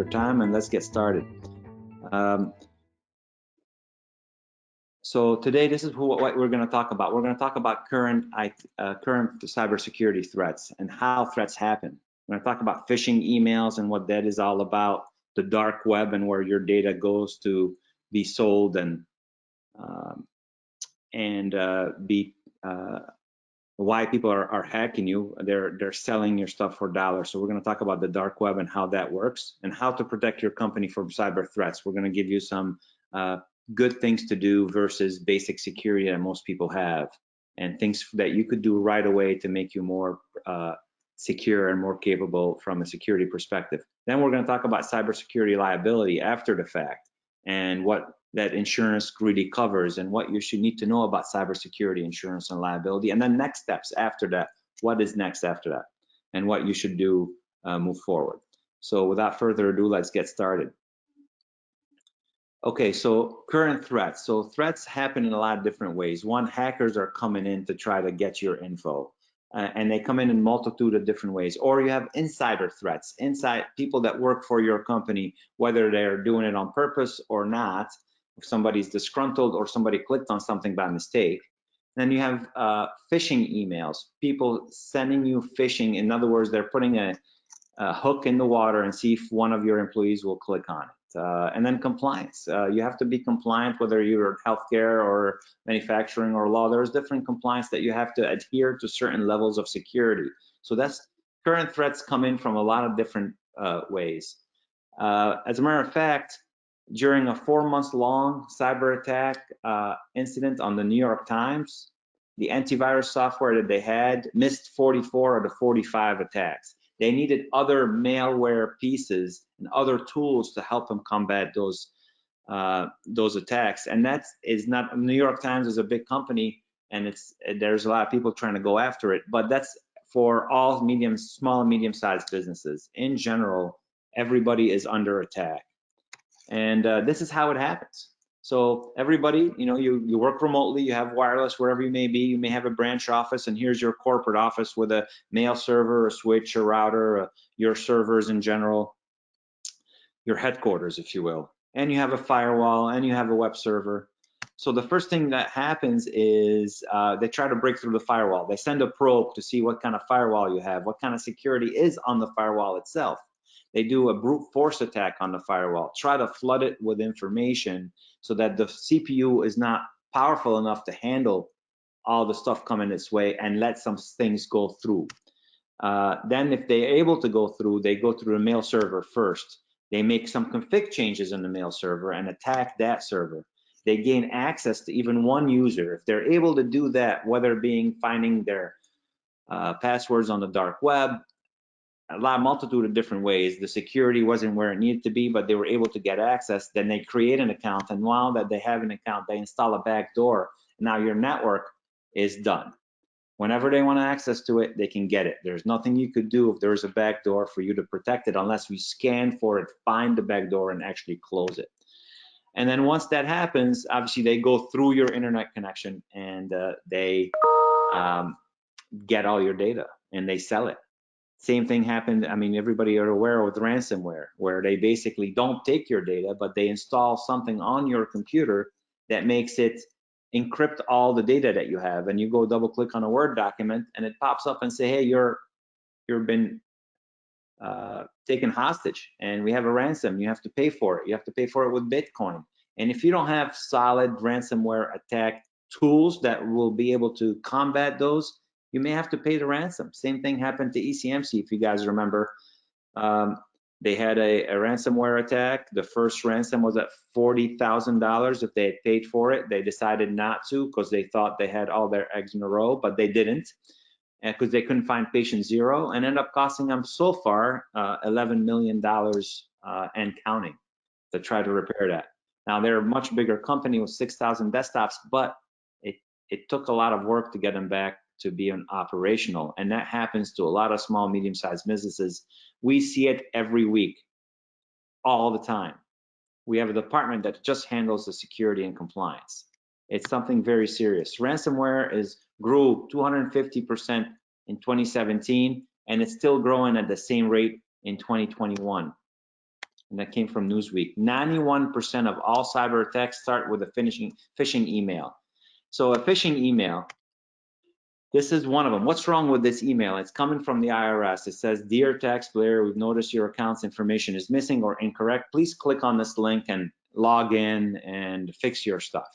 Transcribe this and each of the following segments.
your time, and let's get started. So today, this is what we're going to talk about. We're going to talk about current cybersecurity threats and how threats happen. We're going to talk about phishing emails and what that is all about, the dark web and where your data goes to be sold and why people are hacking you. They're selling your stuff for dollars. So we're going to talk about the dark web and how that works and how to protect your company from cyber threats. We're going to give you some good things to do versus basic security that most people have, and things that you could do right away to make you more secure and more capable from a security perspective. Then we're going to talk about cybersecurity liability after the fact and what that insurance really covers and what you should need to know about cybersecurity insurance and liability. And then next steps after that, what is next after that and what you should do move forward. So without further ado, let's get started. Okay, so current threats. So threats happen in a lot of different ways. One, hackers are coming in to try to get your info. And they come in multitude of different ways. Or you have insider threats, inside people that work for your company, whether they're doing it on purpose or not, if somebody's disgruntled or somebody clicked on something by mistake. Then you have phishing emails, people sending you phishing. In other words, they're putting a hook in the water and see if one of your employees will click on it. And then compliance. You have to be compliant, whether you're healthcare or manufacturing or law. There's different compliance that you have to adhere to certain levels of security. So that's current threats come in from a lot of different ways. As a matter of fact, during a 4-month-long cyber attack incident on the New York Times, the antivirus software that they had missed 44 of the 45 attacks. They needed other malware pieces and other tools to help them combat those attacks. And that is not, New York Times is a big company, and there's a lot of people trying to go after it. But that's for all small and medium-sized businesses. In general, everybody is under attack. And this is how it happens. So everybody, you work remotely, you have wireless wherever you may be, you may have a branch office, and here's your corporate office with a mail server, a switch, a router, your servers in general, your headquarters, if you will. And you have a firewall, and you have a web server. So the first thing that happens is they try to break through the firewall. They send a probe to see what kind of firewall you have, what kind of security is on the firewall itself. They do a brute force attack on the firewall, try to flood it with information so that the CPU is not powerful enough to handle all the stuff coming its way and let some things go through. Then if they're able to go through, they go through the mail server first. They make some config changes in the mail server and attack that server. They gain access to even one user. If they're able to do that, whether being finding their passwords on the dark web, a multitude of different ways. The security wasn't where it needed to be, but they were able to get access. Then they create an account, and while that they have an account, they install a backdoor. Now your network is done. Whenever they want access to it, they can get it. There's nothing you could do if there's a backdoor for you to protect it unless we scan for it, find the backdoor, and actually close it. And then once that happens, obviously they go through your internet connection and they get all your data and they sell it. Same thing happened, everybody are aware with ransomware, where they basically don't take your data, but they install something on your computer that makes it encrypt all the data that you have. And you go double click on a Word document and it pops up and say, hey, you've been taken hostage and we have a ransom. You have to pay for it. You have to pay for it with Bitcoin. And if you don't have solid ransomware attack tools that will be able to combat those, you may have to pay the ransom. Same thing happened to ECMC, if you guys remember. They had a ransomware attack. The first ransom was at $40,000. If they had paid for it, they decided not to because they thought they had all their eggs in a row, but they didn't, because they couldn't find patient zero, and ended up costing them so far $11 million and counting to try to repair that. Now, they're a much bigger company with 6,000 desktops, but it took a lot of work to get them back to be operational, and that happens to a lot of small, medium-sized businesses. We see it every week, all the time. We have a department that just handles the security and compliance. It's something very serious. Ransomware grew 250% in 2017, and it's still growing at the same rate in 2021. And that came from Newsweek. 91% of all cyber attacks start with a phishing email. So a phishing email, this is one of them. What's wrong with this email? It's coming from the IRS. It says, "Dear taxpayer, we've noticed your account's information is missing or incorrect. Please click on this link and log in and fix your stuff."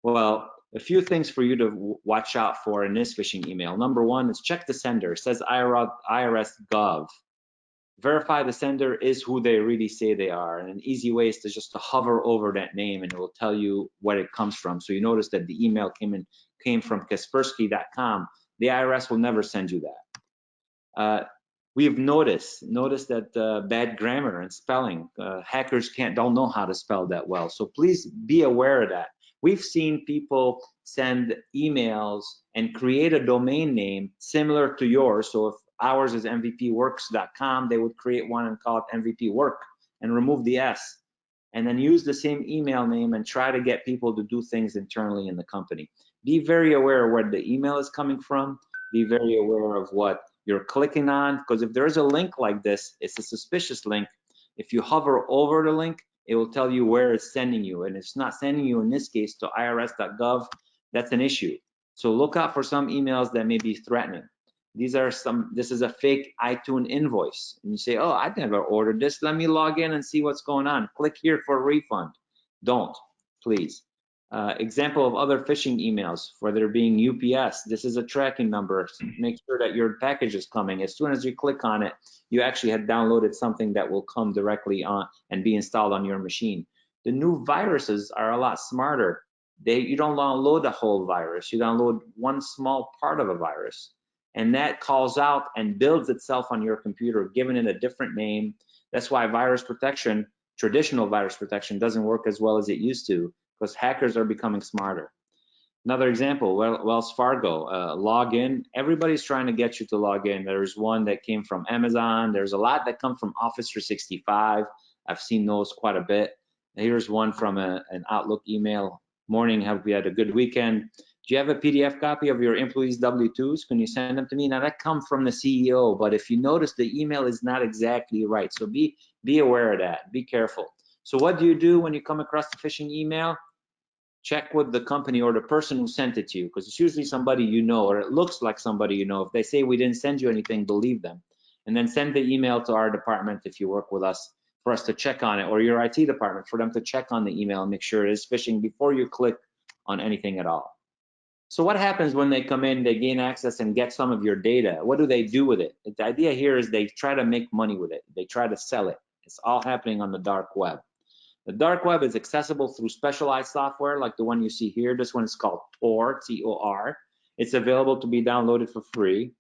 Well, a few things for you to watch out for in this phishing email. Number one is check the sender. It says IRS Gov. Verify the sender is who they really say they are. And an easy way is to just to hover over that name and it will tell you where it comes from. So you notice that the email came from Kaspersky.com. The IRS will never send you that. We've noticed that bad grammar and spelling. Hackers don't know how to spell that well. So please be aware of that. We've seen people send emails and create a domain name similar to yours. So if ours is mvpworks.com, they would create one and call it mvpwork and remove the S, and then use the same email name and try to get people to do things internally in the company. Be very aware of where the email is coming from. Be very aware of what you're clicking on, because if there's a link like this, it's a suspicious link. If you hover over the link, it will tell you where it's sending you, and it's not sending you in this case to irs.gov. That's an issue. So look out for some emails that may be threatening. This is a fake iTunes invoice, and you say, "Oh, I never ordered this. Let me log in and see what's going on. Click here for a refund." Don't, please. Example of other phishing emails, for there being UPS. This is a tracking number. Make sure that your package is coming. As soon as you click on it, you actually had downloaded something that will come directly on and be installed on your machine. The new viruses are a lot smarter. You don't download the whole virus. You download one small part of a virus, and that calls out and builds itself on your computer, giving it a different name. That's why virus protection, traditional virus protection, doesn't work as well as it used to, because hackers are becoming smarter. Another example, Wells Fargo, login. Everybody's trying to get you to log in. There's one that came from Amazon. There's a lot that come from Office 365. I've seen those quite a bit. Here's one from an Outlook email. Morning, have we had a good weekend? Do you have a PDF copy of your employees' W-2s? Can you send them to me? Now that comes from the CEO, but if you notice, the email is not exactly right. So be aware of that, be careful. So what do you do when you come across the phishing email? Check with the company or the person who sent it to you, because it's usually somebody you know, or it looks like somebody you know. If they say we didn't send you anything, believe them. And then send the email to our department if you work with us, for us to check on it, or your IT department for them to check on the email and make sure it is phishing before you click on anything at all. So what happens when they come in, they gain access and get some of your data? What do they do with it? The idea here is they try to make money with it. They try to sell it. It's all happening on the dark web. The dark web is accessible through specialized software like the one you see here. This one is called Tor, T-O-R. It's available to be downloaded for free.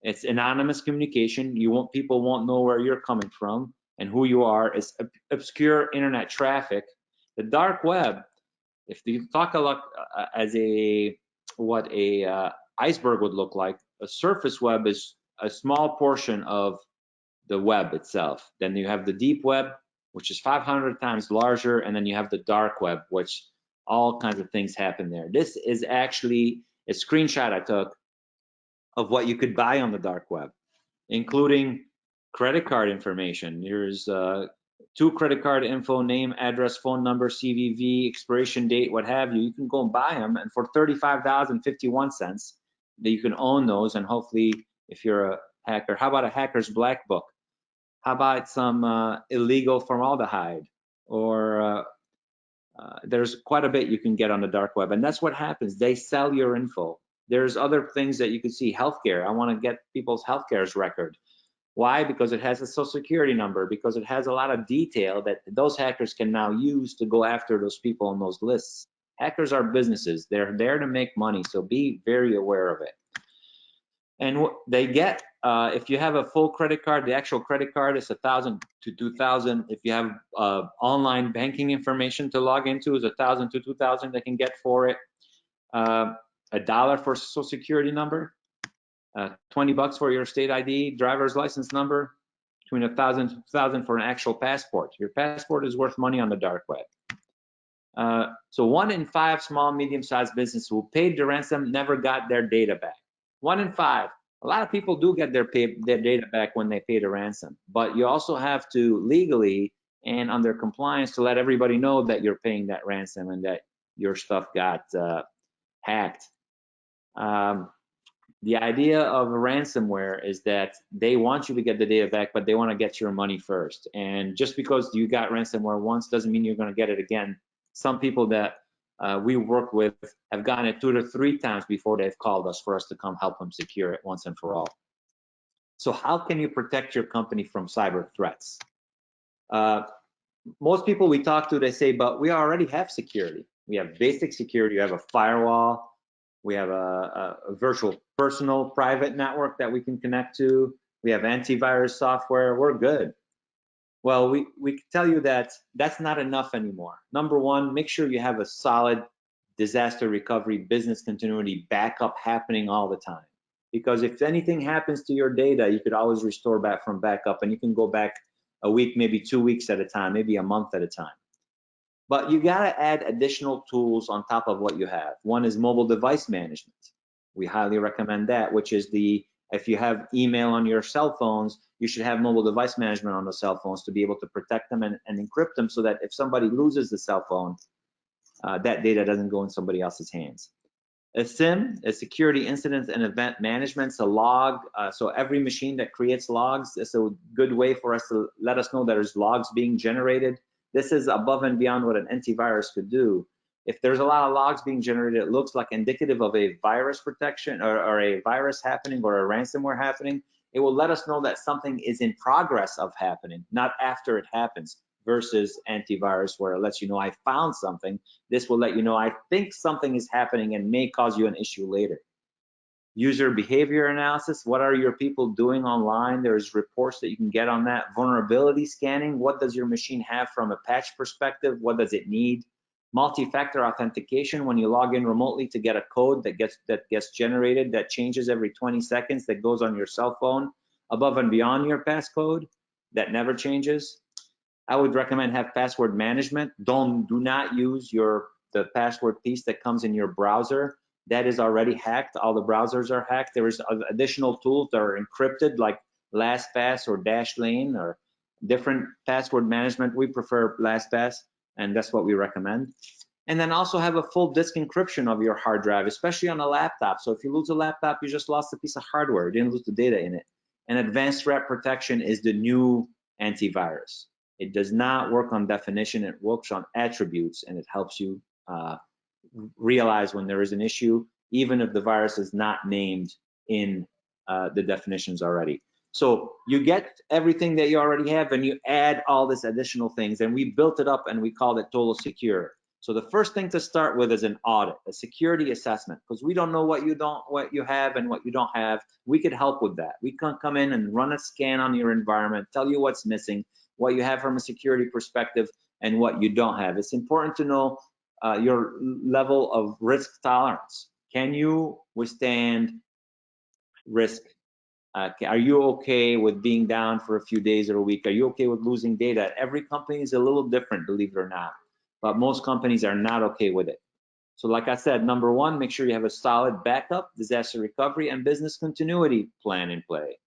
It's anonymous communication. People won't know where you're coming from and who you are. It's obscure internet traffic. The dark web, if you talk a lot as what a iceberg would look like, a surface web is a small portion of the web itself. Then you have the deep web, which is 500 times larger, and then you have the dark web, which all kinds of things happen there. This is actually a screenshot I took of what you could buy on the dark web, including credit card information. Here's 2 credit card info, name, address, phone number, CVV, expiration date, what have you. You can go and buy them, and for $35.51, that you can own those. And hopefully, if you're a hacker, how about a hacker's black book? How about some illegal formaldehyde? Or there's quite a bit you can get on the dark web, and that's what happens. They sell your info. There's other things that you can see. Healthcare. I want to get people's healthcare's record. Why? Because it has a social security number, because it has a lot of detail that those hackers can now use to go after those people on those lists. Hackers are businesses. They're there to make money, so be very aware of it. And they get, if you have a full credit card, the actual credit card is $1,000 to $2,000. If you have online banking information to log into, is $1,000 to $2,000 they can get for it. $1 for social security number, $20 for your state ID, driver's license number, between $1,000 to $2,000 for an actual passport. Your passport is worth money on the dark web. So 1 in 5 small, medium-sized businesses who paid the ransom never got their data back. 1 in 5. A lot of people do get their data back when they pay the ransom, but you also have to legally and under compliance to let everybody know that you're paying that ransom and that your stuff got hacked. The idea of a ransomware is that they want you to get the data back, but they want to get your money first. And just because you got ransomware once doesn't mean you're going to get it again. Some people that we work with have gotten it 2 to 3 times before they've called us for us to come help them secure it once and for all. So how can you protect your company from cyber threats? Most people we talk to, they say, but we already have security. We have basic security. You have a firewall. We have a virtual personal private network that we can connect to. We have antivirus software. We're good. Well, we can tell you that that's not enough anymore. Number one, make sure you have a solid disaster recovery, business continuity backup happening all the time. Because if anything happens to your data, you could always restore back from backup, and you can go back a week, maybe 2 weeks at a time, maybe a month at a time. But you gotta add additional tools on top of what you have. One is mobile device management. We highly recommend that, which is if you have email on your cell phones, you should have mobile device management on the cell phones to be able to protect them and encrypt them so that if somebody loses the cell phone, that data doesn't go in somebody else's hands. A SIM, a security incident and event management, a log. So every machine that creates logs is a good way for us to let us know there's logs being generated. This is above and beyond what an antivirus could do. If there's a lot of logs being generated, it looks like indicative of a virus protection or a virus happening or a ransomware happening. It will let us know that something is in progress of happening, not after it happens, versus antivirus where it lets you know I found something. This will let you know I think something is happening and may cause you an issue later. User behavior analysis, what are your people doing online? There's reports that you can get on that. Vulnerability scanning, what does your machine have from a patch perspective? What does it need? Multi-factor authentication, when you log in remotely to get a code that gets generated that changes every 20 seconds that goes on your cell phone above and beyond your passcode that never changes. I would recommend have password management. Do not use the password piece that comes in your browser. That is already hacked. All the browsers are hacked. There is additional tools that are encrypted like LastPass or Dashlane or different password management. We prefer LastPass, and that's what we recommend. And then also have a full disk encryption of your hard drive, especially on a laptop. So if you lose a laptop, you just lost a piece of hardware. You didn't lose the data in it. And advanced threat protection is the new antivirus. It does not work on definition. It works on attributes, and it helps you realize when there is an issue, even if the virus is not named in the definitions already. So you get everything that you already have, and you add all this additional things, and we built it up and we called it Total Secure. So the first thing to start with is an audit, a security assessment, because we don't know what you have and what you don't have. We could help with that. We can come in and run a scan on your environment, tell you what's missing, what you have from a security perspective, and what you don't have. It's important to know your level of risk tolerance. Can you withstand risk? Are you okay with being down for a few days or a week? Are you okay with losing data? Every company is a little different, believe it or not, but most companies are not okay with it. So like I said, number one, make sure you have a solid backup, disaster recovery, and business continuity plan in play.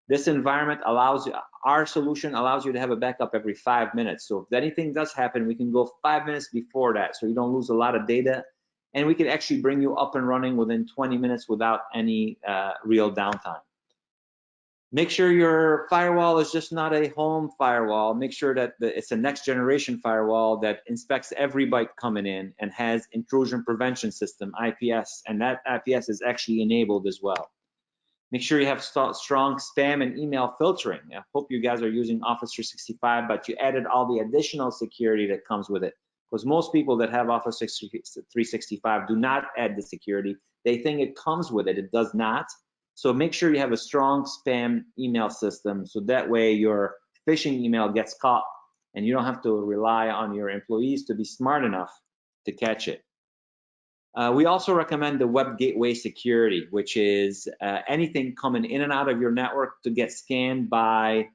This environment allows you, our solution allows you to have a backup every 5 minutes. So if anything does happen, we can go 5 minutes before that, so you don't lose a lot of data. And we can actually bring you up and running within 20 minutes without any real downtime. Make sure your firewall is just not a home firewall. Make sure that it's a next generation firewall that inspects every byte coming in and has intrusion prevention system, IPS, and that IPS is actually enabled as well. Make sure you have strong spam and email filtering. I hope you guys are using Office 365, but you added all the additional security that comes with it. Because most people that have Office 365 do not add the security. They think it comes with it. It does not. So make sure you have a strong spam email system, so that way your phishing email gets caught and you don't have to rely on your employees to be smart enough to catch it. We also recommend the web gateway security, which is anything coming in and out of your network to get scanned by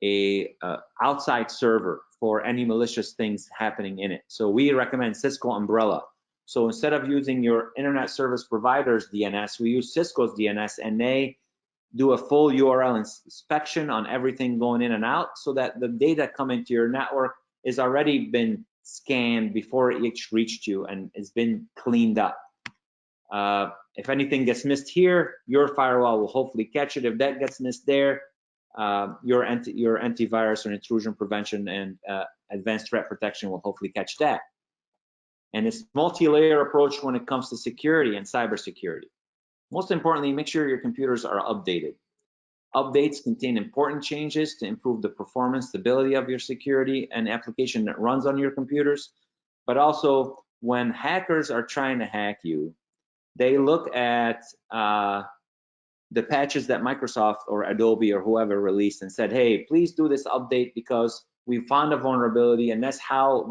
a outside server for any malicious things happening in it. So we recommend Cisco Umbrella. So instead of using your internet service provider's DNS, we use Cisco's DNS, and they do a full URL inspection on everything going in and out so that the data coming to your network is already been scanned before it reached you and it's been cleaned up. If anything gets missed here, your firewall will hopefully catch it. If that gets missed there, your antivirus or intrusion prevention and advanced threat protection will hopefully catch that. And it's multi-layer approach when it comes to security and cybersecurity. Most importantly, make sure your computers are updated. Updates contain important changes to improve the performance, stability of your security and application that runs on your computers. But also, when hackers are trying to hack you, they look at the patches that Microsoft or Adobe or whoever released and said, hey, please do this update because we found a vulnerability, and that's how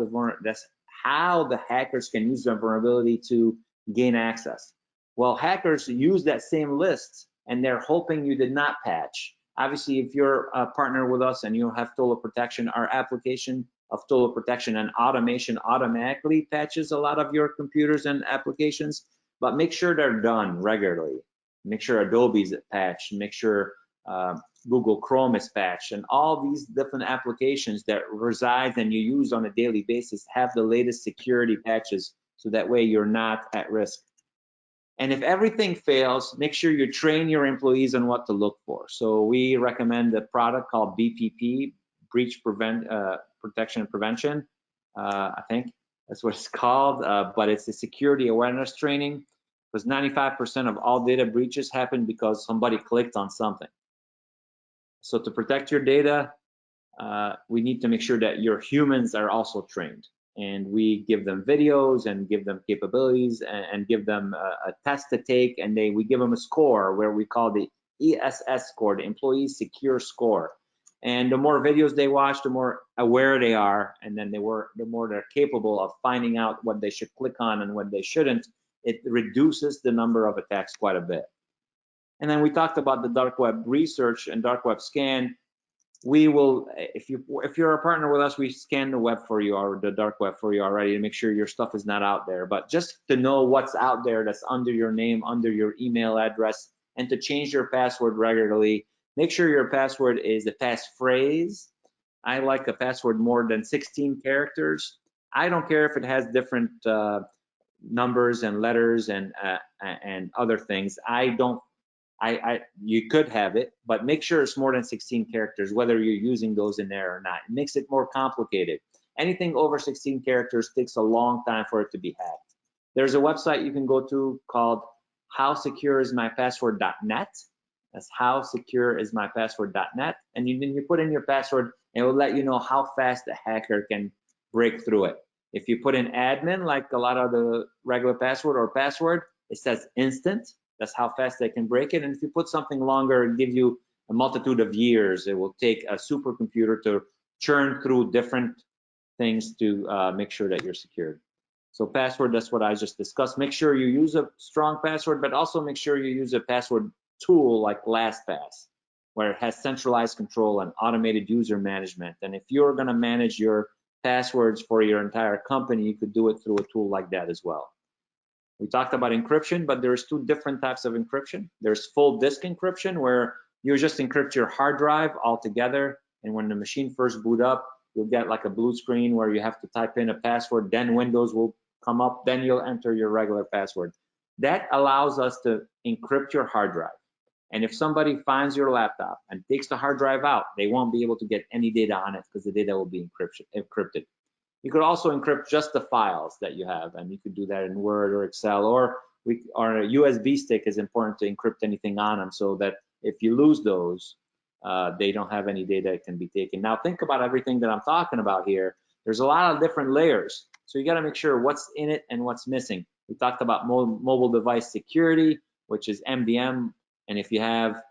the hackers can use the vulnerability to gain access. Well, hackers use that same list and they're hoping you did not patch. Obviously, if you're a partner with us and you have total protection, our application of total protection and automation automatically patches a lot of your computers and applications, but make sure they're done regularly. Make sure Adobe's patched, make sure Google Chrome is patched, and all these different applications that reside and you use on a daily basis have the latest security patches, so that way you're not at risk. And if everything fails, make sure you train your employees on what to look for. So we recommend a product called BPP, Breach Protection and Prevention. I think that's what it's called, but it's a security awareness training, because 95% of all data breaches happen because somebody clicked on something. So to protect your data, we need to make sure that your humans are also trained. And we give them videos and give them capabilities and give them a test to take, and we give them a score where we call the ESS score, the Employee Secure Score. And the more videos they watch, the more aware they are, and then the more they're capable of finding out what they should click on and what they shouldn't. It reduces the number of attacks quite a bit. And then we talked about the dark web research and dark web scan. We will, if you're a partner with us, we scan the web for you or the dark web for you already to make sure your stuff is not out there. But just to know what's out there that's under your name, under your email address, and to change your password regularly. Make sure your password is a passphrase. I like a password more than 16 characters. I don't care if it has different numbers and letters and other things. You could have it, but make sure it's more than 16 characters, whether you're using those in there or not. It makes it more complicated. Anything over 16 characters takes a long time for it to be hacked. There's a website you can go to called howsecureismypassword.net. That's howsecureismypassword.net. And then you put in your password, and it will let you know how fast the hacker can break through it. If you put in admin, like a lot of the regular password or password, it says instant. That's how fast they can break it. And if you put something longer, it gives you a multitude of years. It will take a supercomputer to churn through different things to make sure that you're secured. So password, that's what I just discussed. Make sure you use a strong password, but also make sure you use a password tool like LastPass, where it has centralized control and automated user management. And if you're gonna manage your passwords for your entire company, you could do it through a tool like that as well. We talked about encryption, but there's two different types of encryption. There's full disk encryption, where you just encrypt your hard drive altogether, and when the machine first boot up, you'll get like a blue screen where you have to type in a password, then Windows will come up, then you'll enter your regular password. That allows us to encrypt your hard drive. And if somebody finds your laptop and takes the hard drive out, they won't be able to get any data on it because the data will be encrypted. You could also encrypt just the files that you have, and you could do that in Word or Excel, or a USB stick is important to encrypt anything on them, so that if you lose those, they don't have any data that can be taken. Now think about everything that I'm talking about here. There's a lot of different layers, so you got to make sure what's in it and what's missing. We talked about mobile device security, which is MDM, and if you have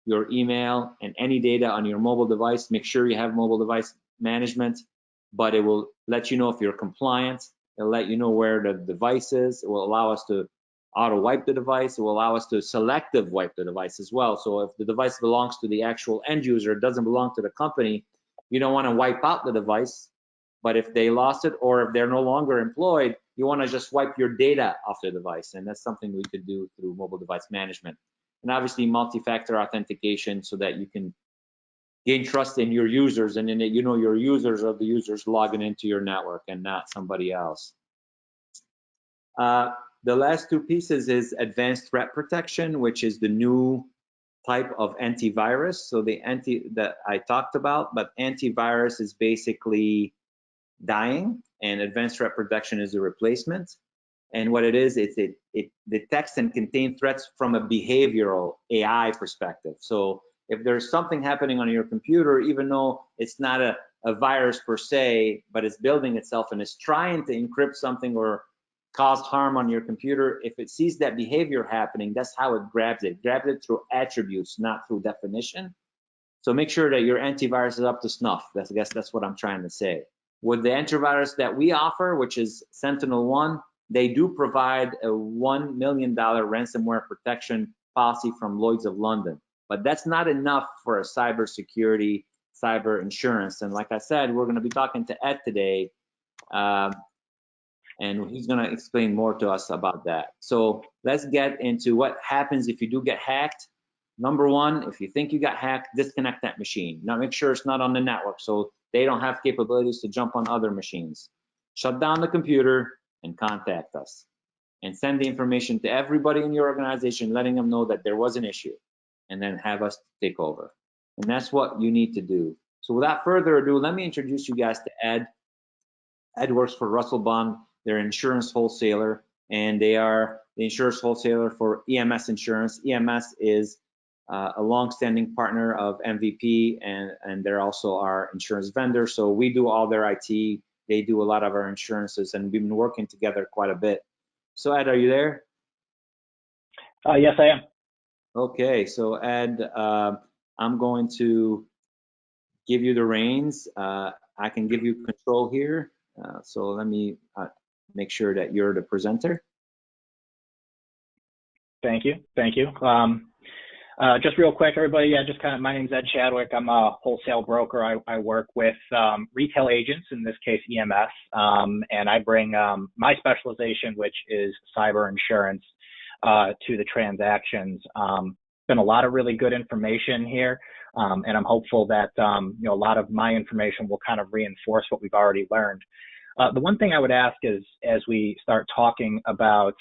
your email and any data on your mobile device, make sure you have mobile device management. But it will let you know if you're compliant. It'll let you know where the device is. It will allow us to auto wipe the device. It will allow us to selective wipe the device as well. So if the device belongs to the actual end user, it doesn't belong to the company, you don't want to wipe out the device. But if they lost it or if they're no longer employed, you want to just wipe your data off the device. And that's something we could do through mobile device management. and obviously multi-factor authentication so that you can gain trust in your users, and then you know your users are the users logging into your network and not somebody else. The last two pieces is advanced threat protection, which is the new type of antivirus. So the that I talked about, but antivirus is basically dying, and advanced threat protection is a replacement. And what it is, it detects and contains threats from a behavioral AI perspective. So if there's something happening on your computer, even though it's not a virus per se, but it's building itself and it's trying to encrypt something or cause harm on your computer, if it sees that behavior happening, that's how it grabs it. It grabs it through attributes, not through definition. So make sure that your antivirus is up to snuff. I guess that's what I'm trying to say. With the antivirus that we offer, which is SentinelOne, they do provide a $1 million ransomware protection policy from Lloyd's of London. But that's not enough for a cybersecurity, cyber insurance. And like I said, we're going to be talking to Ed today, and he's going to explain more to us about that. So let's get into what happens if you do get hacked. Number one, if you think you got hacked, disconnect that machine. Now make sure it's not on the network so they don't have capabilities to jump on other machines. Shut down the computer and contact us. And send the information to everybody in your organization, letting them know that there was an issue, and then have us take over. And that's what you need to do. So without further ado, let me introduce you guys to Ed. Ed works for Russell Bond. They're an insurance wholesaler, and they are the insurance wholesaler for EMS Insurance. EMS is a long-standing partner of MVP, and they're also our insurance vendor. So we do all their IT. They do a lot of our insurances, and we've been working together quite a bit. So Ed, are you there? Yes, I am. Okay, so Ed, I'm going to give you the reins. I can give you control here. So let me make sure that you're the presenter. Thank you. Thank you. Just real quick, everybody, my name's Ed Chadwick. I'm a wholesale broker. I work with retail agents, in this case EMS, and I bring my specialization, which is cyber insurance, to the transactions. Been a lot of really good information here, and I'm hopeful that a lot of my information will kind of reinforce what we've already learned. The one thing I would ask is, as we start talking about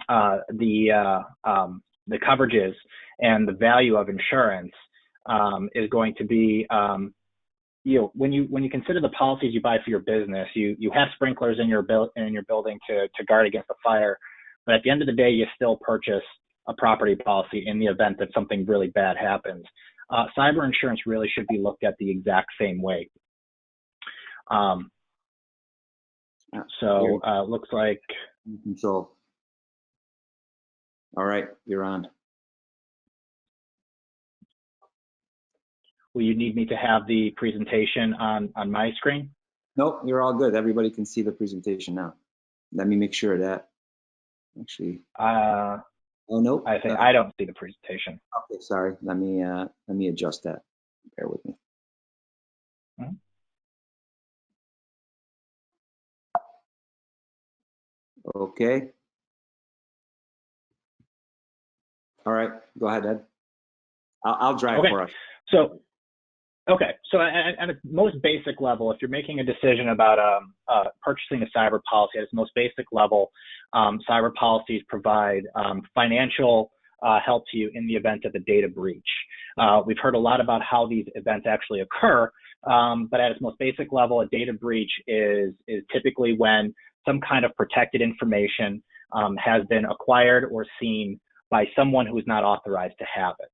the coverages and the value of insurance, is going to be, when you consider the policies you buy for your business, you have sprinklers in your building to guard against the fire, but at the end of the day, you still purchase a property policy in the event that something really bad happens. Cyber insurance really should be looked at the exact same way. Looks like control. All right, you're on. Will you need me to have the presentation on my screen? Nope, you're all good. Everybody can see the presentation now. Let me make sure that actually. Oh no. I think I don't see the presentation. Okay, sorry. Let me adjust that. Bear with me. Mm-hmm. Okay. All right, go ahead, Ed. I'll drive for us. So at a most basic level, if you're making a decision about purchasing a cyber policy, at its most basic level, cyber policies provide financial help to you in the event of a data breach. We've heard a lot about how these events actually occur, but at its most basic level, a data breach is typically when some kind of protected information has been acquired or seen by someone who is not authorized to have it.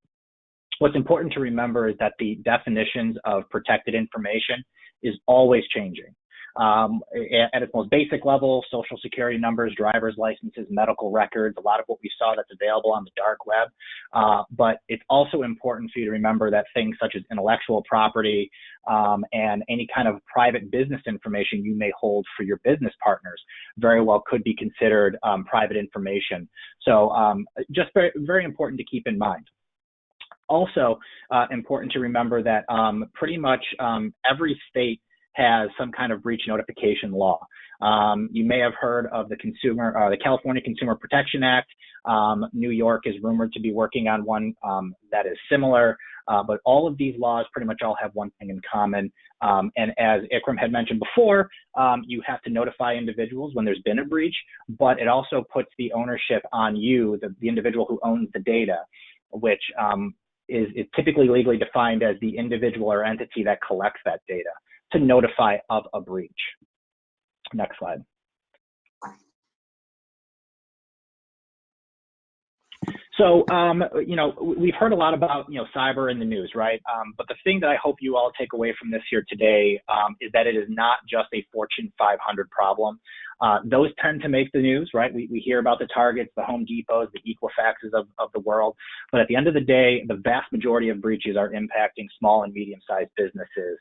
What's important to remember is that the definitions of protected information is always changing. At its most basic level, social security numbers, driver's licenses, medical records, a lot of what we saw that's available on the dark web. But it's also important for you to remember that things such as intellectual property and any kind of private business information you may hold for your business partners very well could be considered private information. So just very, very important to keep in mind. Also important to remember that pretty much every state has some kind of breach notification law. You may have heard of the California Consumer Protection Act. New York is rumored to be working on one that is similar, but all of these laws pretty much all have one thing in common. And as Ikram had mentioned before, you have to notify individuals when there's been a breach, but it also puts the ownership on you, the individual who owns the data, which is typically legally defined as the individual or entity that collects that data, to notify of a breach. Next slide. So, we've heard a lot about, cyber in the news, right? But the thing that I hope you all take away from this here today is that it is not just a Fortune 500 problem. Those tend to make the news, right? We hear about the Targets, the Home Depots, the Equifaxes of the world. But at the end of the day, the vast majority of breaches are impacting small and medium-sized businesses.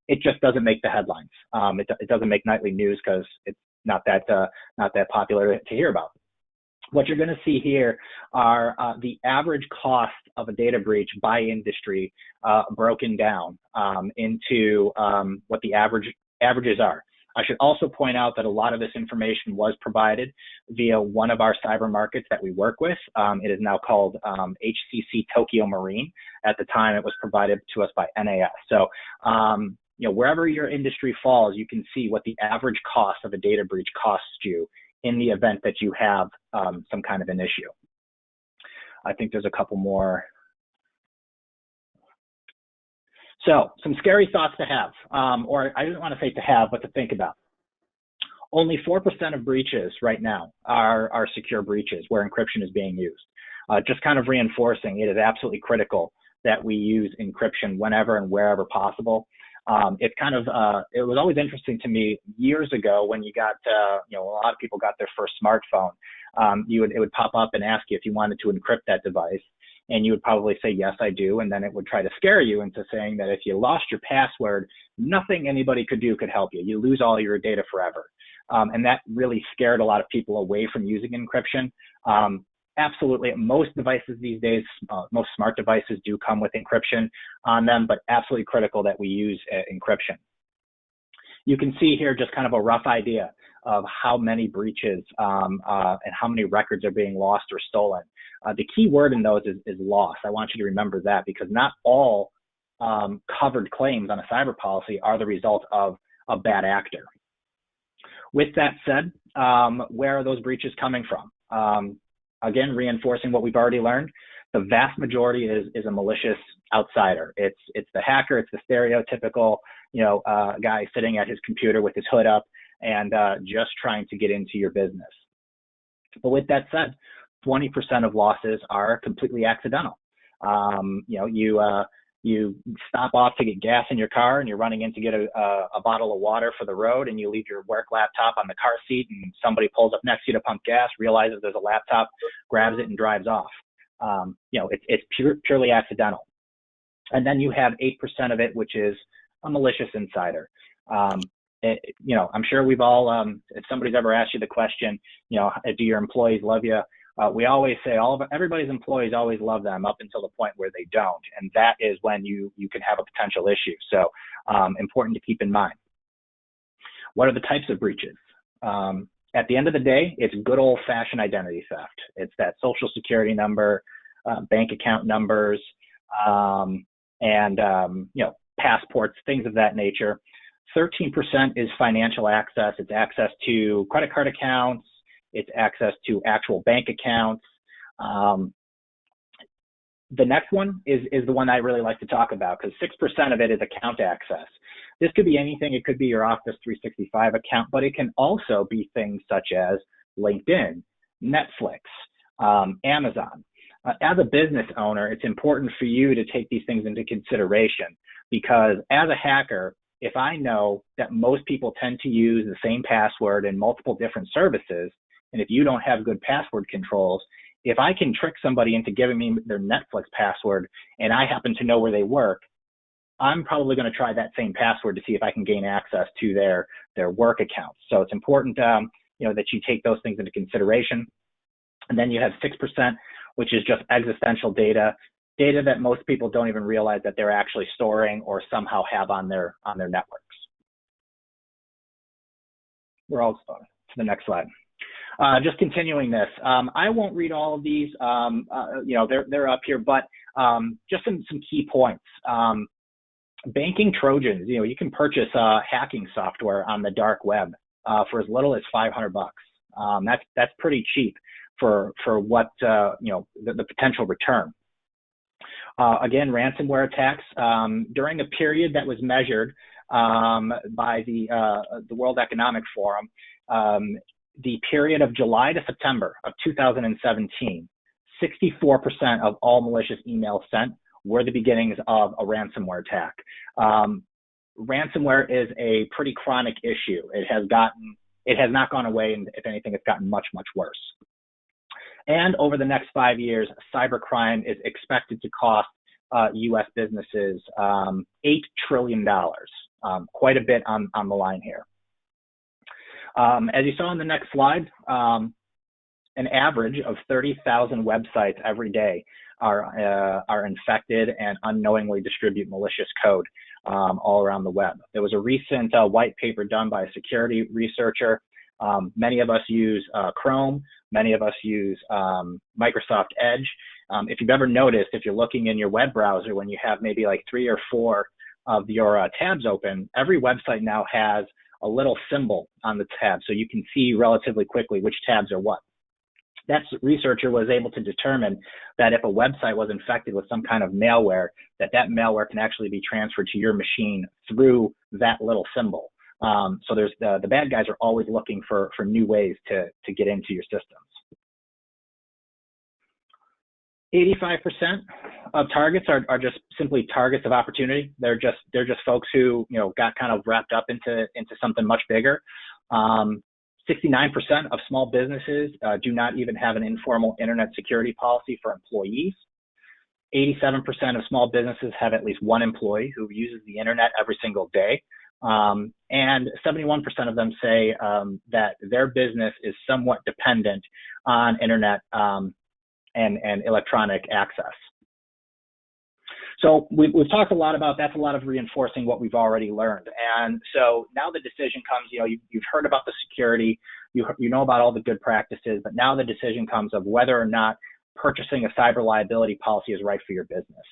It just doesn't make the headlines. It doesn't make nightly news because it's not that popular to hear about. What you're going to see here are the average cost of a data breach by industry broken down into what the averages are. I should also point out that a lot of this information was provided via one of our cyber markets that we work with. It is now called HCC Tokyo Marine. At the time, it was provided to us by NAS. So, wherever your industry falls, you can see what the average cost of a data breach costs you in the event that you have some kind of an issue. I think there's a couple more. So some scary thoughts to have, or I didn't want to say to have, but to think about. Only 4% of breaches right now are secure breaches where encryption is being used. Just kind of reinforcing it is absolutely critical that we use encryption whenever and wherever possible. It was always interesting to me years ago when you got, a lot of people got their first smartphone. It would pop up and ask you if you wanted to encrypt that device, and you would probably say, yes, I do. And then it would try to scare you into saying that if you lost your password, nothing anybody could do could help you. You lose all your data forever. And that really scared a lot of people away from using encryption. Absolutely, most devices these days, most smart devices do come with encryption on them, but absolutely critical that we use encryption. You can see here just kind of a rough idea of how many breaches and how many records are being lost or stolen. The key word in those is loss. I want you to remember that, because not all covered claims on a cyber policy are the result of a bad actor. With that said, where are those breaches coming from? Again, reinforcing what we've already learned, the vast majority is a malicious outsider. It's the hacker, it's the stereotypical, guy sitting at his computer with his hood up and just trying to get into your business. But with that said, 20% of losses are completely accidental. You stop off to get gas in your car and you're running in to get a bottle of water for the road, and you leave your work laptop on the car seat, and somebody pulls up next to you to pump gas, realizes there's a laptop, grabs it and drives off. It's purely accidental. And then you have 8% of it, which is a malicious insider. I'm sure we've all, if somebody's ever asked you the question, do your employees love you? We always say everybody's employees always love them up until the point where they don't. And that is when you can have a potential issue. So important to keep in mind. What are the types of breaches? At the end of the day, it's good old fashioned identity theft. It's that social security number, bank account numbers, and passports, things of that nature. 13% is financial access. It's access to credit card accounts. It's access to actual bank accounts. The next one is the one I really like to talk about, because 6% of it is account access. This could be anything. It could be your Office 365 account, but it can also be things such as LinkedIn, Netflix, Amazon. As a business owner, it's important for you to take these things into consideration, because as a hacker, if I know that most people tend to use the same password in multiple different services, and if you don't have good password controls, if I can trick somebody into giving me their Netflix password and I happen to know where they work, I'm probably going to try that same password to see if I can gain access to their work accounts. So it's important that you take those things into consideration. And then you have 6%, which is just existential data that most people don't even realize that they're actually storing or somehow have on their networks. we're all to the next slide. Just continuing this, I won't read all of these. You know, they're up here, but just some key points. Banking Trojans. You know, you can purchase hacking software on the dark web for as little as $500. That's pretty cheap for what you know, the potential return. Again, ransomware attacks during a period that was measured by the World Economic Forum. The period of July to September of 2017, 64% of all malicious emails sent were the beginnings of a ransomware attack. Ransomware is a pretty chronic issue. It has not gone away, and if anything, it's gotten much, much worse. And over the next 5 years, cybercrime is expected to cost U.S. businesses $8 trillion, quite a bit on the line here. As you saw on the next slide, an average of 30,000 websites every day are infected and unknowingly distribute malicious code all around the web. There was a recent white paper done by a security researcher. Many of us use Chrome. Many of us use Microsoft Edge. If you've ever noticed, if you're looking in your web browser, when you have maybe like 3 or 4 of your tabs open, every website now has a little symbol on the tab, so you can see relatively quickly which tabs are what. That researcher was able to determine that if a website was infected with some kind of malware, that malware can actually be transferred to your machine through that little symbol. So there's the bad guys are always looking for new ways to get into your systems. 85% of targets are just simply targets of opportunity. They're just folks who, you know, got kind of wrapped up into something much bigger. 69% of small businesses do not even have an informal internet security policy for employees. 87% of small businesses have at least one employee who uses the internet every single day. And 71% of them say that their business is somewhat dependent on internet and electronic access. So we've talked a lot about that's a lot of reinforcing what we've already learned. And so now the decision comes, you know, you've heard about the security, you know about all the good practices, but now the decision comes of whether or not purchasing a cyber liability policy is right for your business.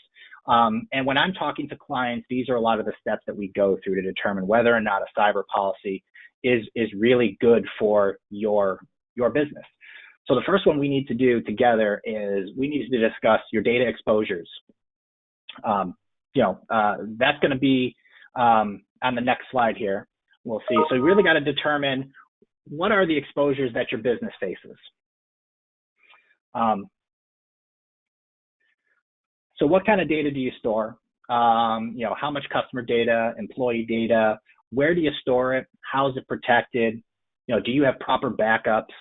And when I'm talking to clients, these are a lot of the steps that we go through to determine whether or not a cyber policy is really good for your business. So the first one we need to do together is we need to discuss your data exposures. You know, that's going to be on the next slide here. We'll see. So you really got to determine what are the exposures that your business faces. So what kind of data do you store? You know, how much customer data, employee data, where do you store it? How is it protected? You know, do you have proper backups?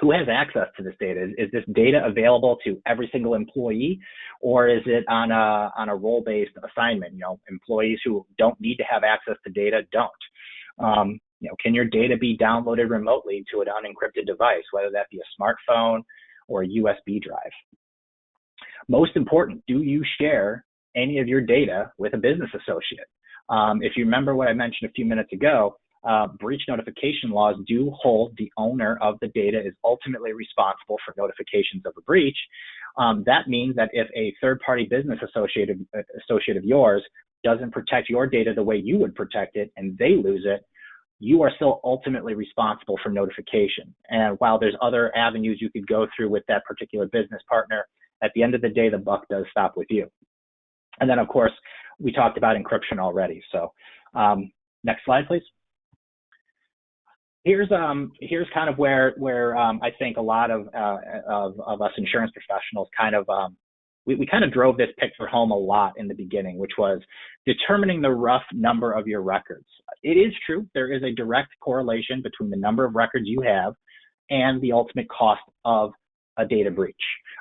Who has access to this data? Is this data available to every single employee, or is it on a role-based assignment? You know, employees who don't need to have access to data don't. You know, can your data be downloaded remotely to an unencrypted device, whether that be a smartphone or a USB drive? Most important, do you share any of your data with a business associate? If you remember what I mentioned a few minutes ago, breach notification laws do hold the owner of the data is ultimately responsible for notifications of a breach. That means that if a third-party business associate of yours doesn't protect your data the way you would protect it and they lose it, you are still ultimately responsible for notification. And while there's other avenues you could go through with that particular business partner, at the end of the day, the buck does stop with you. And then, of course, we talked about encryption already. So next slide, please. Here's kind of where I think a lot of us insurance professionals kind of we kind of drove this picture home a lot in the beginning, which was determining the rough number of your records. It is true there is a direct correlation between the number of records you have and the ultimate cost of a data breach.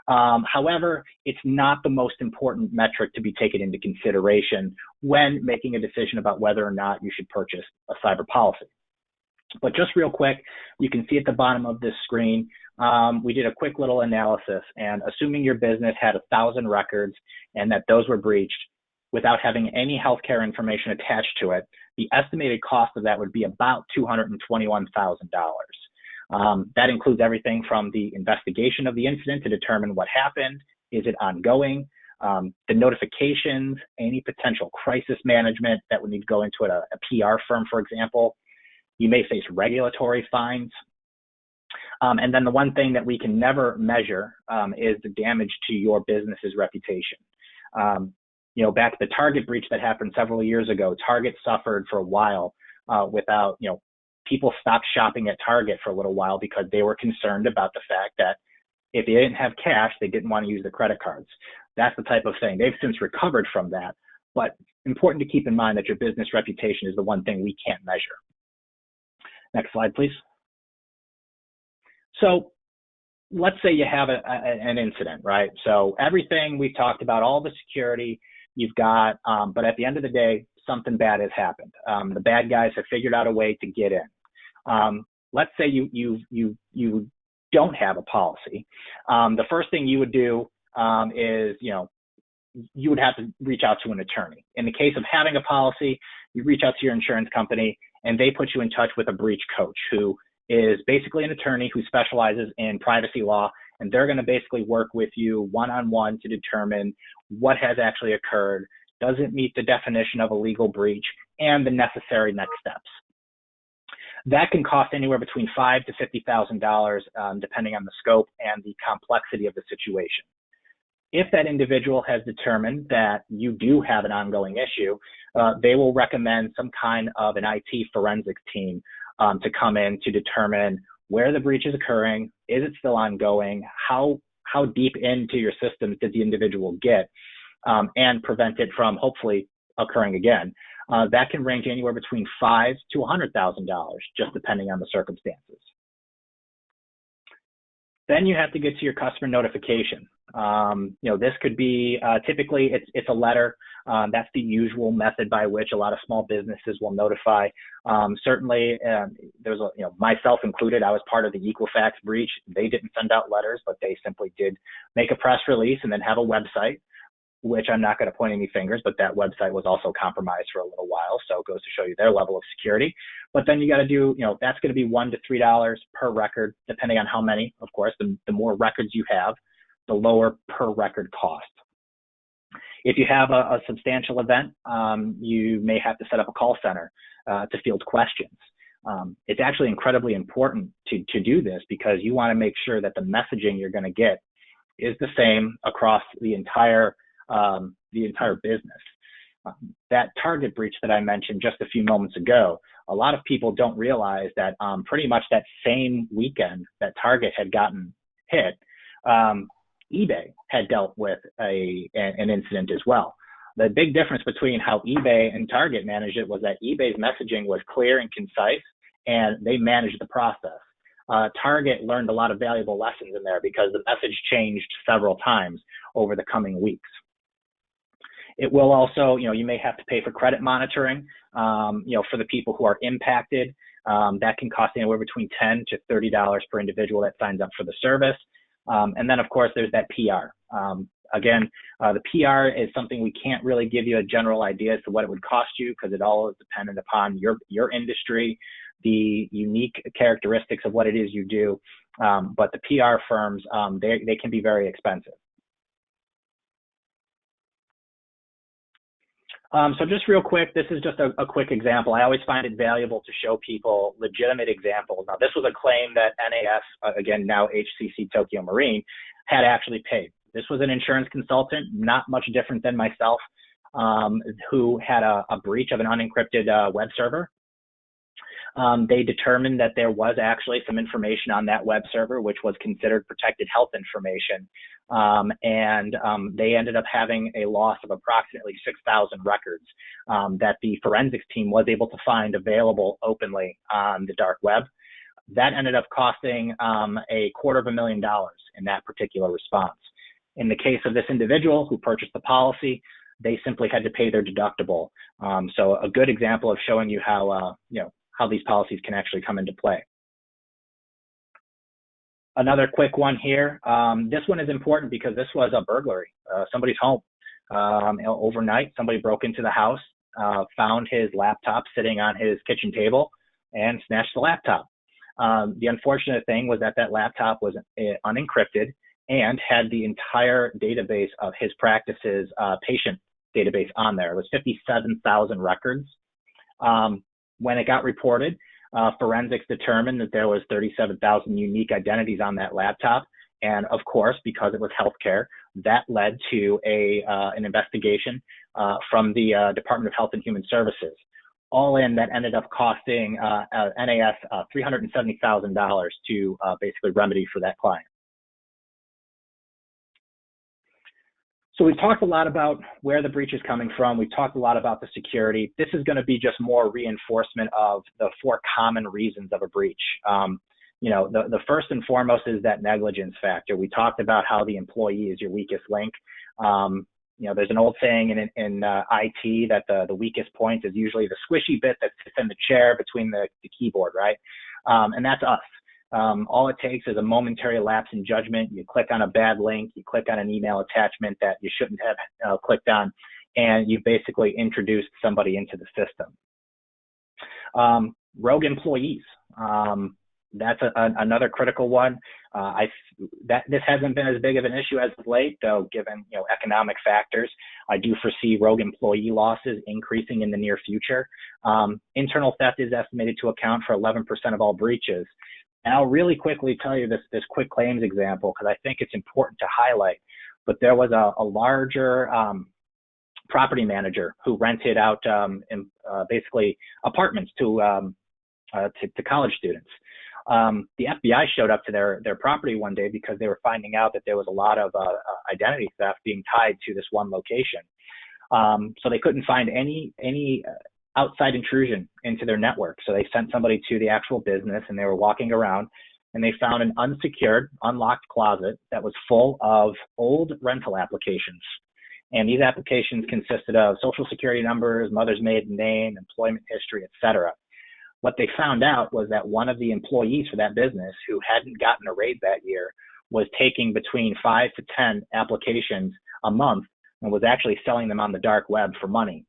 However, it's not the most important metric to be taken into consideration when making a decision about whether or not you should purchase a cyber policy. But just real quick, you can see at the bottom of this screen, we did a quick little analysis, and assuming your business had 1,000 records and that those were breached without having any healthcare information attached to it, the estimated cost of that would be about $221,000. That includes everything from the investigation of the incident to determine what happened, is it ongoing, the notifications, any potential crisis management that would need to go into a PR firm, for example. You may face regulatory fines. And then the one thing that we can never measure is the damage to your business's reputation. Back to the Target breach that happened several years ago, Target suffered for a while without, people stopped shopping at Target for a little while because they were concerned about the fact that if they didn't have cash, they didn't want to use the credit cards. That's the type of thing. They've since recovered from that, but important to keep in mind that your business reputation is the one thing we can't measure. Next slide, please. So let's say you have an incident, right? So everything we've talked about, all the security you've got, but at the end of the day, something bad has happened. The bad guys have figured out a way to get in. Let's say you don't have a policy. The first thing you would do is, you would have to reach out to an attorney. In the case of having a policy, you reach out to your insurance company and they put you in touch with a breach coach who is basically an attorney who specializes in privacy law, and they're going to basically work with you one-on-one to determine what has actually occurred, does it meet the definition of a legal breach, and the necessary next steps. That can cost anywhere between $5,000 to $50,000, depending on the scope and the complexity of the situation. If that individual has determined that you do have an ongoing issue, they will recommend some kind of an IT forensics team to come in to determine where the breach is occurring, is it still ongoing, how deep into your systems did the individual get, and prevent it from hopefully occurring again. That can range anywhere between $5,000 to $100,000, just depending on the circumstances. Then you have to get to your customer notification. This could be, typically it's a letter. That's the usual method by which a lot of small businesses will notify. Certainly, there's myself included, I was part of the Equifax breach. They didn't send out letters, but they simply did make a press release and then have a website, which I'm not going to point any fingers, but that website was also compromised for a little while. So it goes to show you their level of security. But then you got to do, that's going to be $1 to $3 per record, depending on how many, of course. The more records you have, the lower per record cost. If you have a substantial event, you may have to set up a call center to field questions. It's actually incredibly important to do this because you want to make sure that the messaging you're going to get is the same across the entire business. That Target breach that I mentioned just a few moments ago, a lot of people don't realize that pretty much that same weekend that Target had gotten hit, eBay had dealt with an incident as well. The big difference between how eBay and Target managed it was that eBay's messaging was clear and concise, and they managed the process. Target learned a lot of valuable lessons in there because the message changed several times over the coming weeks. It will also, you may have to pay for credit monitoring, for the people who are impacted. That can cost anywhere between $10 to $30 per individual that signs up for the service. And then, of course, there's that PR. Again, the PR is something we can't really give you a general idea as to what it would cost you because it all is dependent upon your industry, the unique characteristics of what it is you do. But the PR firms, they can be very expensive. So just real quick, this is just a quick example. I always find it valuable to show people legitimate examples. Now, this was a claim that NAS, again, now HCC Tokyo Marine, had actually paid. This was an insurance consultant, not much different than myself, who had a breach of an unencrypted web server. They determined that there was actually some information on that web server, which was considered protected health information. And they ended up having a loss of approximately 6,000 records that the forensics team was able to find available openly on the dark web. That ended up costing $250,000 in that particular response. In the case of this individual who purchased the policy, they simply had to pay their deductible. So a good example of showing you how these policies can actually come into play. Another quick one here. This one is important because this was a burglary, somebody's home. Overnight, somebody broke into the house. found his laptop sitting on his kitchen table and snatched the laptop. The unfortunate thing was that that laptop was unencrypted and had the entire database of his practice's patient database on there. It was 57,000 records. When it got reported, forensics determined that there was 37,000 unique identities on that laptop. And of course, because it was healthcare, that led to an investigation from the Department of Health and Human Services. All in, that ended up costing NAS $370,000 to basically remedy for that client. So we've talked a lot about where the breach is coming from. We've talked a lot about the security. This is going to be just more reinforcement of the 4 common reasons of a breach. The first and foremost is that negligence factor. We talked about how the employee is your weakest link. There's an old saying in IT that the weakest point is usually the squishy bit that sits in the chair between the keyboard, right? And that's us. All it takes is a momentary lapse in judgment. You click on a bad link, you click on an email attachment that you shouldn't have clicked on, and you basically introduced somebody into the system. Rogue employees. That's another critical one. This hasn't been as big of an issue as of late, though, given economic factors. I do foresee rogue employee losses increasing in the near future. Internal theft is estimated to account for 11% of all breaches. And I'll really quickly tell you this quick claims example because I think it's important to highlight. But there was a larger property manager who rented out basically apartments to college students. The FBI showed up to their property one day because they were finding out that there was a lot of identity theft being tied to this one location. So they couldn't find any outside intrusion into their network. So they sent somebody to the actual business, and they were walking around, and they found an unsecured, unlocked closet that was full of old rental applications. And these applications consisted of social security numbers, mother's maiden name, employment history, etc. What they found out was that one of the employees for that business who hadn't gotten a raise that year was taking between 5 to 10 applications a month and was actually selling them on the dark web for money.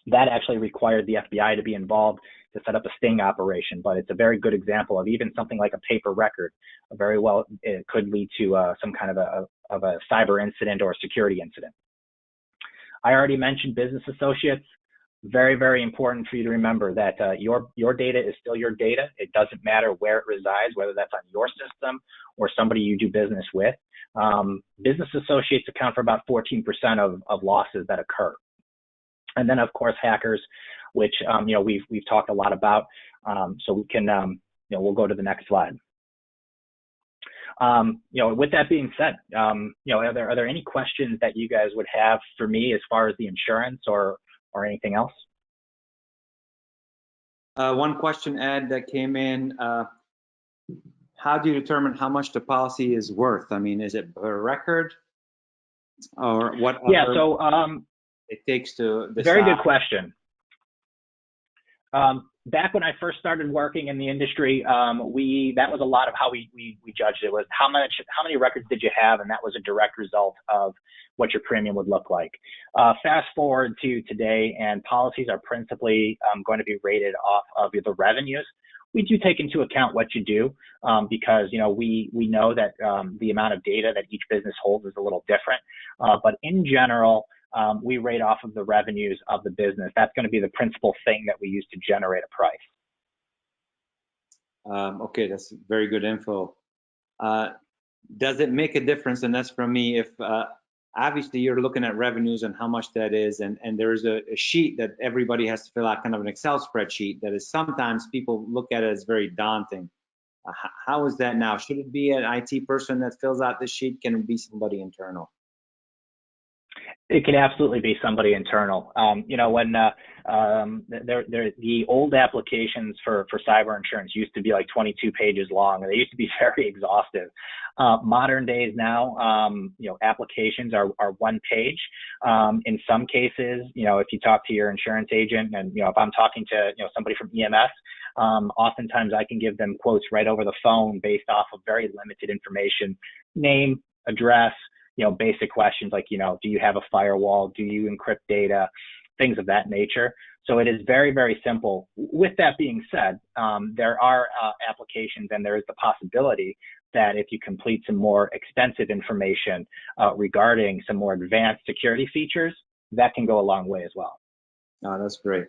That actually required the FBI to be involved to set up a sting operation, but it's a very good example of even something like a paper record. Very well, it could lead to some kind of a cyber incident or a security incident. I already mentioned business associates. Very, very important for you to remember that your data is still your data. It doesn't matter where it resides, whether that's on your system or somebody you do business with. Business associates account for about 14% of losses that occur. And then, of course, hackers, which we've talked a lot about. So we can we'll go to the next slide. With that being said, are there any questions that you guys would have for me as far as the insurance or anything else? One question, Ed, that came in. How do you determine how much the policy is worth? I mean, is it per record or what? Yeah, so it takes to decide? Very good question. Back when I first started working in the industry, that was a lot of how we judged it, was how many records did you have, and that was a direct result of what your premium would look like. Fast forward to today, and policies are principally going to be rated off of the revenues. We do take into account what you do because we know that the amount of data that each business holds is a little different, but in general, we rate off of the revenues of the business. That's going to be the principal thing that we use to generate a price. Okay, that's very good info. Does it make a difference, and that's from me, if obviously you're looking at revenues and how much that is, and there's a sheet that everybody has to fill out, kind of an Excel spreadsheet that is sometimes people look at it as very daunting. How is that now? Should it be an IT person that fills out this sheet? Can it be somebody internal? It can absolutely be somebody internal. When the old applications for cyber insurance used to be like 22 pages long, and they used to be very exhaustive. Modern days now, applications are 1 page. In some cases, if you talk to your insurance agent, and if I'm talking to somebody from EMS, oftentimes I can give them quotes right over the phone based off of very limited information: name, address. Basic questions like, do you have a firewall? Do you encrypt data? things of that nature. So it is very, very simple. With that being said, there are applications, and there is the possibility that if you complete some more extensive information regarding some more advanced security features, that can go a long way as well. Oh, that's great.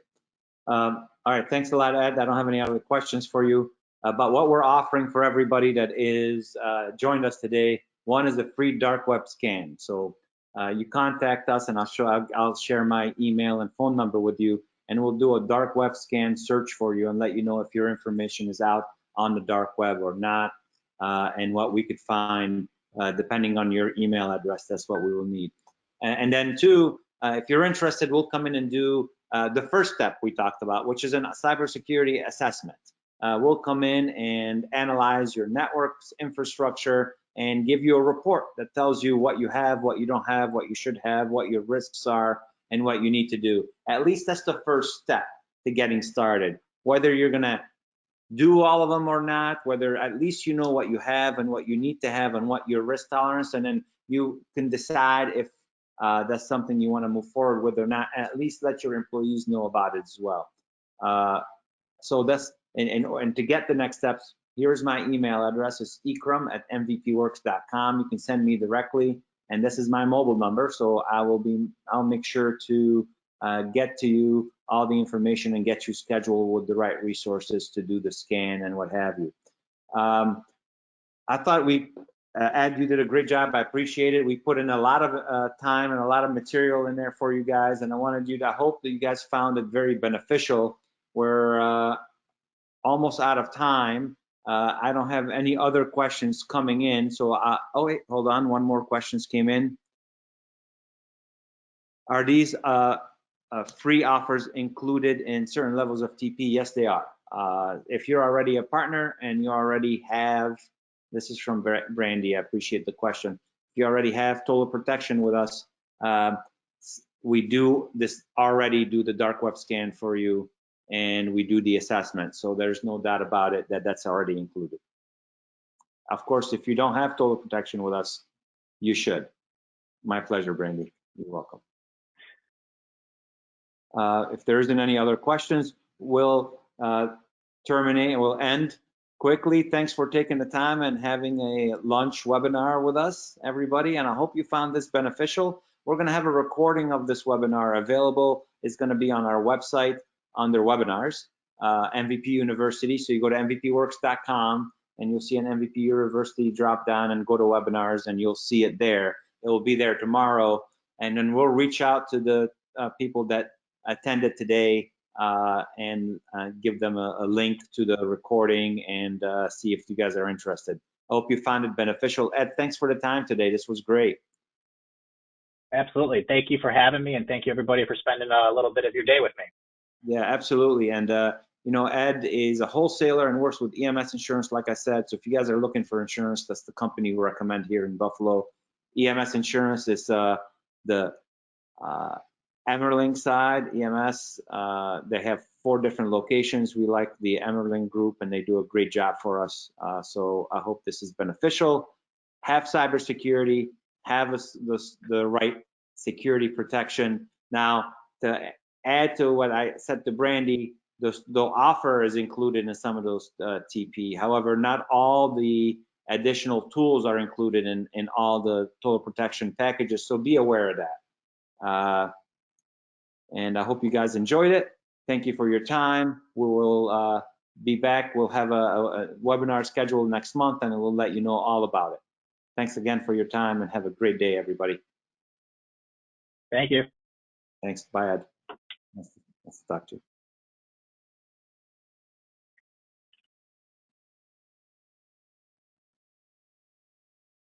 All right, thanks a lot, Ed. I don't have any other questions for you. But what we're offering for everybody that is joined us today, one is a free dark web scan. So you contact us, and I'll share my email and phone number with you, and we'll do a dark web scan search for you and let you know if your information is out on the dark web or not, and what we could find depending on your email address. That's what we will need. And then two, if you're interested, we'll come in and do the first step we talked about, which is a cybersecurity assessment. We'll come in and analyze your network's infrastructure and give you a report that tells you what you have, what you don't have, what you should have, what your risks are, and what you need to do. At least that's the first step to getting started. Whether you're gonna do all of them or not, whether at least you know what you have and what you need to have and what your risk tolerance, and then you can decide if that's something you want to move forward with or not. At least let your employees know about it as well. So that's, and to get the next steps, here's my email address. It's ikram@mvpworks.com. You can send me directly, and this is my mobile number. So I'll make sure to get to you all the information and get you scheduled with the right resources to do the scan and what have you. I thought Ed, you did a great job. I appreciate it. We put in a lot of time and a lot of material in there for you guys, and I hope that you guys found it very beneficial. We're almost out of time. I don't have any other questions coming in, so oh wait, hold on, one more questions came in. Are these free offers included in certain levels of TP? Yes, they are. If you're already a partner and you already have, this is from Brandy, I appreciate the question. If you already have total protection with us, we already do the dark web scan for you, and we do the assessment. So there's no doubt about it that that's already included. Of course, if you don't have total protection with us, you should. My pleasure, Brandy. You're welcome. If there isn't any other questions, we'll we'll end quickly. Thanks for taking the time and having a lunch webinar with us, everybody, and I hope you found this beneficial. We're going to have a recording of this webinar available. It's going to be on our website under webinars, MVP University. So you go to mvpworks.com and you'll see an MVP University drop down and go to webinars, and you'll see it there. It will be there tomorrow, and then we'll reach out to the people that attended today and give them a link to the recording and see if you guys are interested. I hope you found it beneficial. Ed, thanks for the time today. This was great. Absolutely. Thank you for having me, and thank you everybody for spending a little bit of your day with me. Yeah, absolutely. And you know, Ed is a wholesaler and works with EMS Insurance, like I said. So if you guys are looking for insurance, that's the company we recommend here in Buffalo. EMS Insurance is the Emmerling side. EMS, they have 4 different locations. We like the Emmerling group, and they do a great job for us. So I hope this is beneficial. Have cybersecurity, have the right security protection. Now, to add to what I said to Brandy, the offer is included in some of those TP. However, not all the additional tools are included in all the total protection packages, so be aware of that. And I hope you guys enjoyed it. Thank you for your time. We will be back. We'll have a webinar scheduled next month, and we'll let you know all about it. Thanks again for your time, and have a great day, everybody. Thank you. Thanks. Bye, Ed. Nice to talk to you.